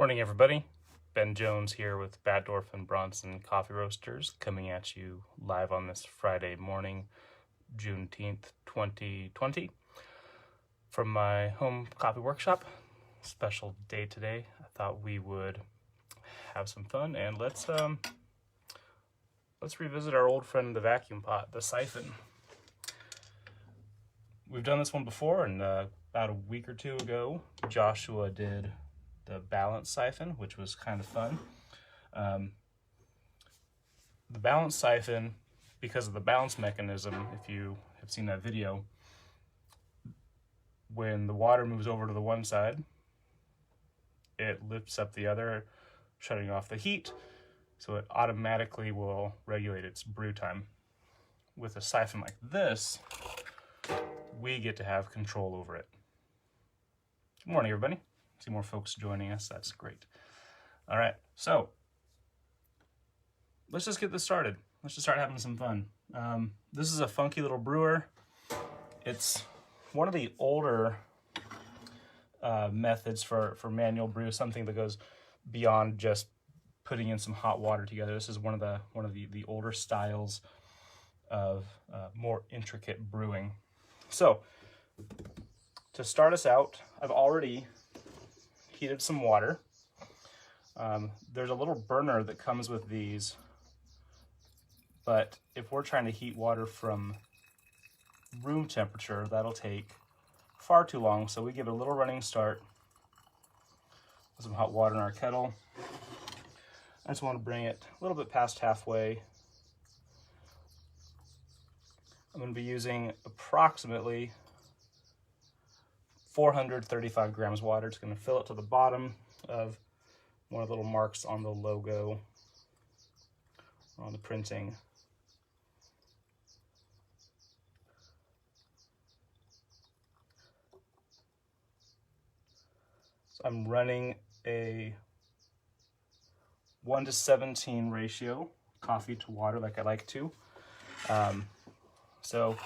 Morning, everybody. Ben Jones here with Batdorf and Bronson Coffee Roasters, coming at you live on this Friday morning, Juneteenth, 2020, from my home coffee workshop. Special day today. I thought we would have some fun, and let's revisit our old friend, the vacuum pot, the Siphon. We've done this one before, and about a week or two ago, Joshua did the balance siphon, which was kind of fun. The balance siphon, because of the balance mechanism, if you have seen that video, when the water moves over to the one side, it lifts up the other, shutting off the heat, so it automatically will regulate its brew time. With a siphon like this, we get to have control over it. Good morning, everybody. See more folks joining us. That's great. All right, so let's just get this started. Let's just start having some fun. This is a funky little brewer. It's one of the older methods for manual brew, something that goes beyond just putting in some hot water together. This is one of the older styles of more intricate brewing. So to start us out, I've already heated some water. There's a little burner that comes with these, but if we're trying to heat water from room temperature, that'll take far too long, so we give it a little running start with some hot water in our kettle. I just want to bring it a little bit past halfway. I'm going to be using approximately 435 grams water. It's going to fill it to the bottom of one of the little marks on the logo, on the printing. So I'm running a 1:17 ratio, coffee to water, like I like to. So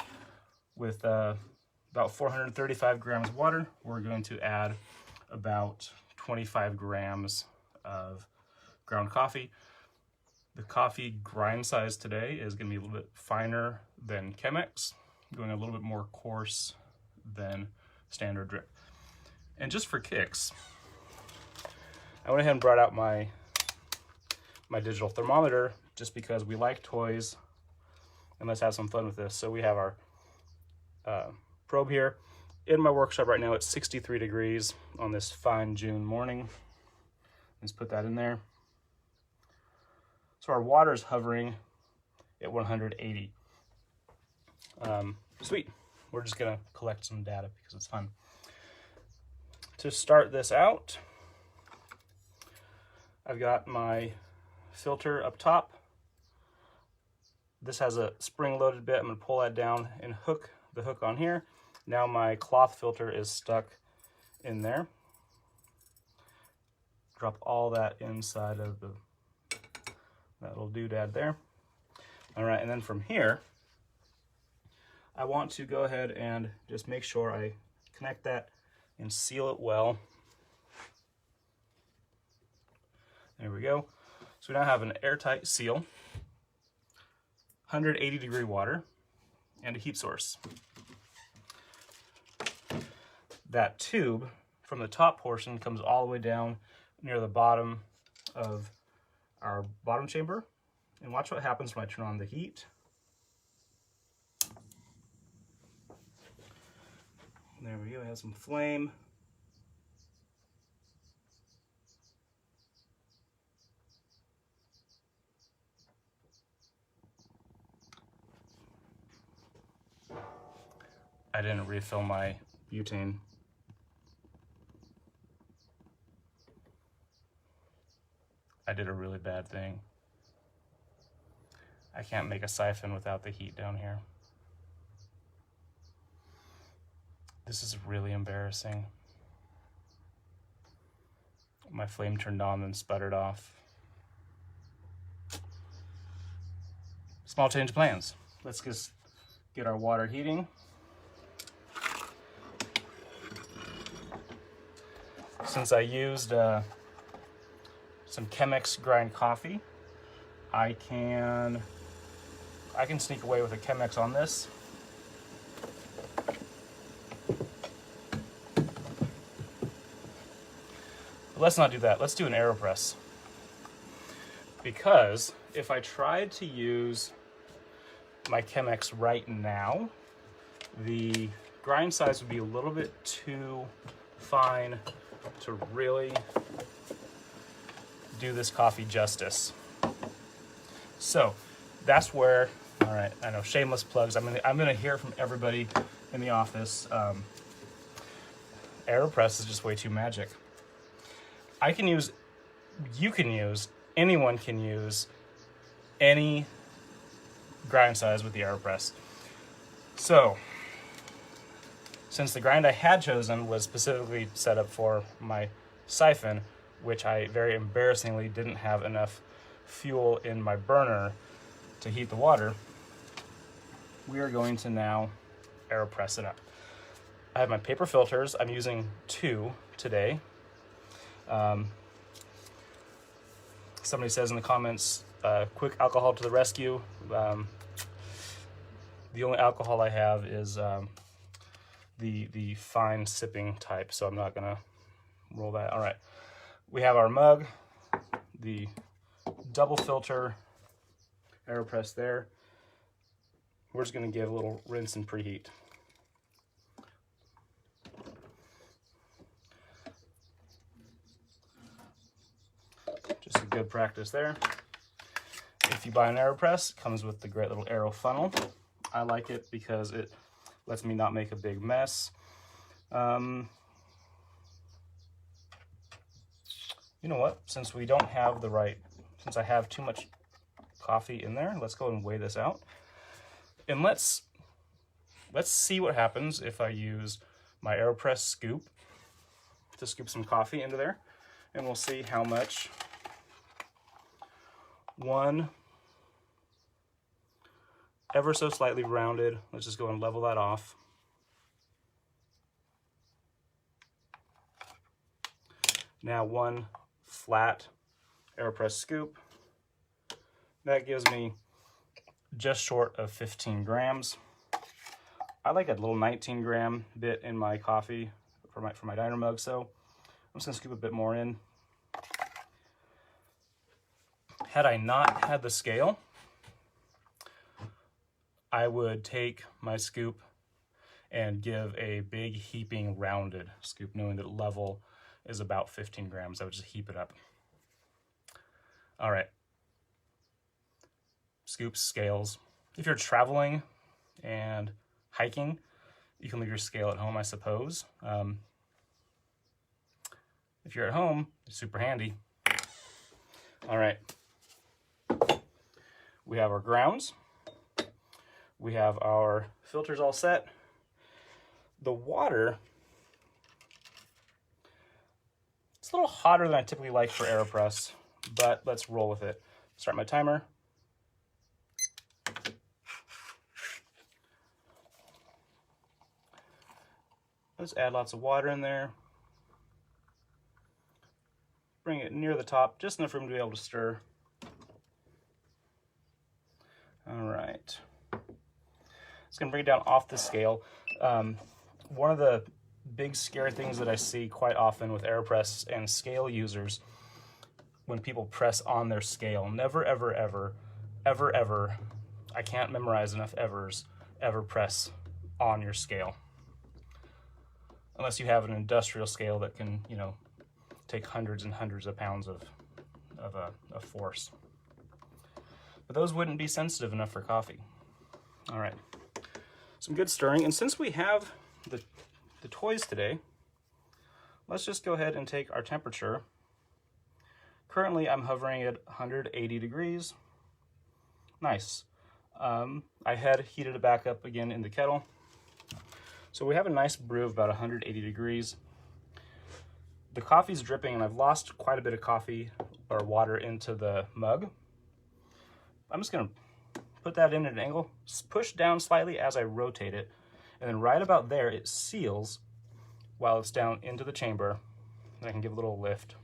with about 435 grams of water, we're going to add about 25 grams of ground coffee. The coffee grind size today is going to be a little bit finer than Chemex, going a little bit more coarse than standard drip. And just for kicks, I went ahead and brought out my digital thermometer just because we like toys, and let's have some fun with this. So we have our probe here. In my workshop right now, it's 63 degrees on this fine June morning. Let's put that in there. So our water is hovering at 180. Sweet. We're just gonna collect some data because it's fun. To start this out, I've got my filter up top. This has a spring-loaded bit. I'm gonna pull that down and hook the hook on here. Now my cloth filter is stuck in there. Drop all that inside of that little doodad there. All right, and then from here, I want to go ahead and just make sure I connect that and seal it well. There we go. So we now have an airtight seal, 180 degree water, and a heat source. That tube from the top portion comes all the way down near the bottom of our bottom chamber. And watch what happens when I turn on the heat. There we go, we have some flame. I didn't refill my butane. I did a really bad thing. I can't make a siphon without the heat down here. This is really embarrassing. My flame turned on and sputtered off. Small change of plans. Let's just get our water heating. Since I used some Chemex grind coffee. I can sneak away with a Chemex on this. But let's not do that. Let's do an AeroPress. Because if I tried to use my Chemex right now, the grind size would be a little bit too fine to really do this coffee justice. So that's where, all right, I know, shameless plugs. I'm gonna hear from everybody in the office. AeroPress is just way too magic. You can use, anyone can use any grind size with the AeroPress. So, since the grind I had chosen was specifically set up for my Siphon, which I very embarrassingly didn't have enough fuel in my burner to heat the water, we are going to now AeroPress it up. I have my paper filters. I'm using 2 today. Somebody says in the comments, quick alcohol to the rescue. The only alcohol I have is the fine sipping type, so I'm not gonna roll that. All right, we have our mug, the double filter AeroPress there. We're just gonna give a little rinse and preheat. Just a good practice there. If you buy an AeroPress, it comes with the great little arrow funnel. I like it because it lets me not make a big mess. You know what? Since we don't have since I have too much coffee in there, let's go and weigh this out. And let's see what happens if I use my AeroPress scoop to scoop some coffee into there. And we'll see how much one ever so slightly rounded. Let's just go and level that off. Now one flat AeroPress scoop. That gives me just short of 15 grams. I like a little 19 gram bit in my coffee for my diner mug, so I'm just gonna scoop a bit more in. Had I not had the scale, I would take my scoop and give a big heaping rounded scoop, knowing that level is about 15 grams. I would just heap it up. All right. Scoops, scales. If you're traveling and hiking, you can leave your scale at home, I suppose. If you're at home, it's super handy. All right. We have our grounds. We have our filters all set. The water, it's a little hotter than I typically like for AeroPress, but let's roll with it. Start my timer. Let's add lots of water in there. Bring it near the top, just enough room to be able to stir. All right. It's gonna bring it down off the scale. One of the big scary things that I see quite often with AeroPress and scale users, when people press on their scale, never, ever, ever, ever, ever, I can't memorize enough evers, ever press on your scale. Unless you have an industrial scale that can, you know, take hundreds and hundreds of pounds of force. But those wouldn't be sensitive enough for coffee. All right, some good stirring. And since we have the toys today, let's just go ahead and take our temperature. Currently, I'm hovering at 180 degrees. Nice. I had heated it back up again in the kettle. So we have a nice brew of about 180 degrees. The coffee's dripping, and I've lost quite a bit of coffee or water into the mug. I'm just gonna put that in at an angle, push down slightly as I rotate it, and then right about there, it seals while it's down into the chamber, and I can give a little lift.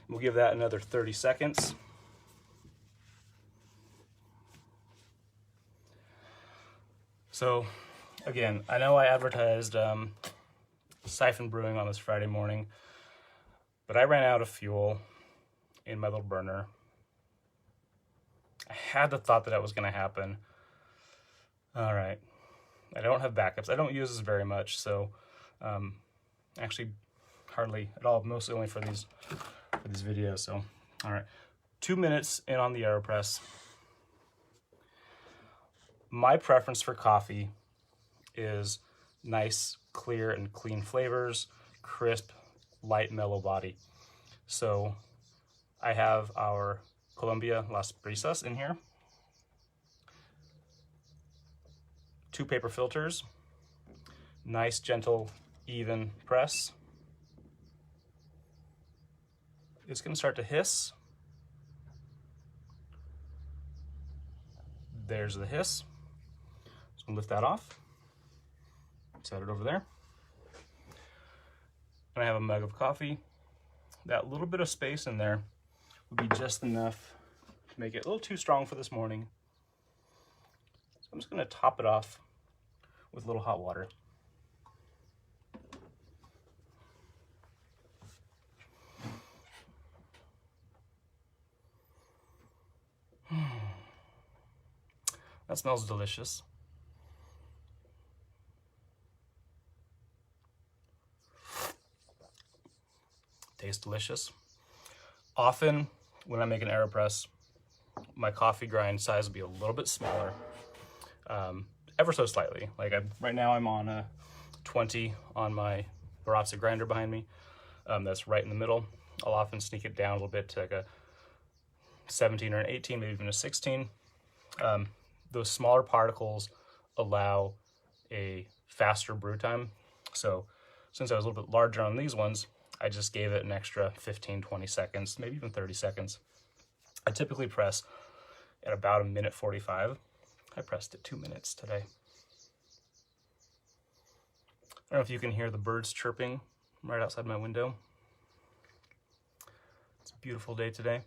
We'll give that another 30 seconds. So again, I know I advertised Siphon Brewing on this Friday morning, but I ran out of fuel in my little burner. I had the thought that that was going to happen. All right. I don't have backups. I don't use this very much, so actually hardly at all, mostly only for these videos. So, all right. 2 minutes in on the AeroPress. My preference for coffee is nice, clear, and clean flavors, crisp, light, mellow body. So I have our Colombia Las Brisas in here. 2 paper filters, nice, gentle, even press. It's going to start to hiss. There's the hiss. So I'm going to lift that off, set it over there. And I have a mug of coffee. That little bit of space in there would be just enough to make it a little too strong for this morning. So I'm just going to top it off with a little hot water. That smells delicious. Tastes delicious. Often when I make an AeroPress, my coffee grind size will be a little bit smaller, ever so slightly. Like right now I'm on a 20 on my Baratza grinder behind me. That's right in the middle. I'll often sneak it down a little bit to like a 17 or an 18, maybe even a 16. Those smaller particles allow a faster brew time. So since I was a little bit larger on these ones, I just gave it an extra 15, 20 seconds, maybe even 30 seconds. I typically press at about 1:45. I pressed at 2 minutes today. I don't know if you can hear the birds chirping right outside my window. It's a beautiful day today.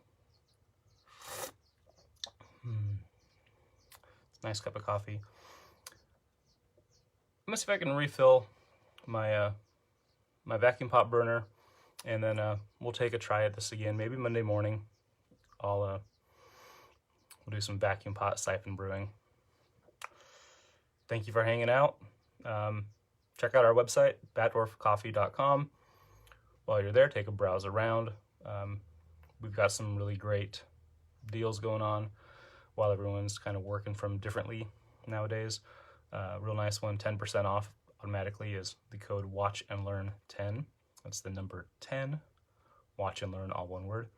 It's a nice cup of coffee. I'm gonna see if I can refill my my vacuum pot burner, and then we'll take a try at this again. Maybe Monday morning. We'll do some vacuum pot siphon brewing. Thank you for hanging out. Check out our website, batdwarfcoffee.com. While you're there, take a browse around. We've got some really great deals going on while everyone's kind of working from differently nowadays. Real nice one, 10% off automatically is the code WATCHANDLEARN10. That's the number 10. Watch and learn, all one word.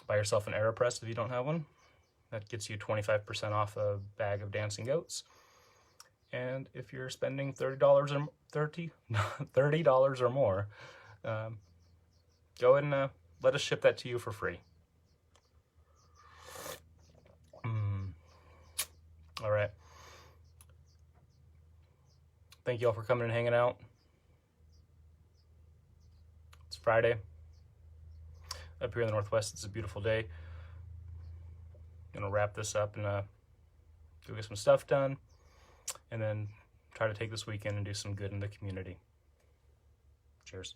Buy yourself an AeroPress if you don't have one. That gets you 25% off a bag of dancing goats. And if you're spending $30 or more, go and let us ship that to you for free. All right. Thank you all for coming and hanging out. It's Friday. Up here in the Northwest, it's a beautiful day. Gonna wrap this up and go get some stuff done, and then try to take this weekend and do some good in the community. Cheers.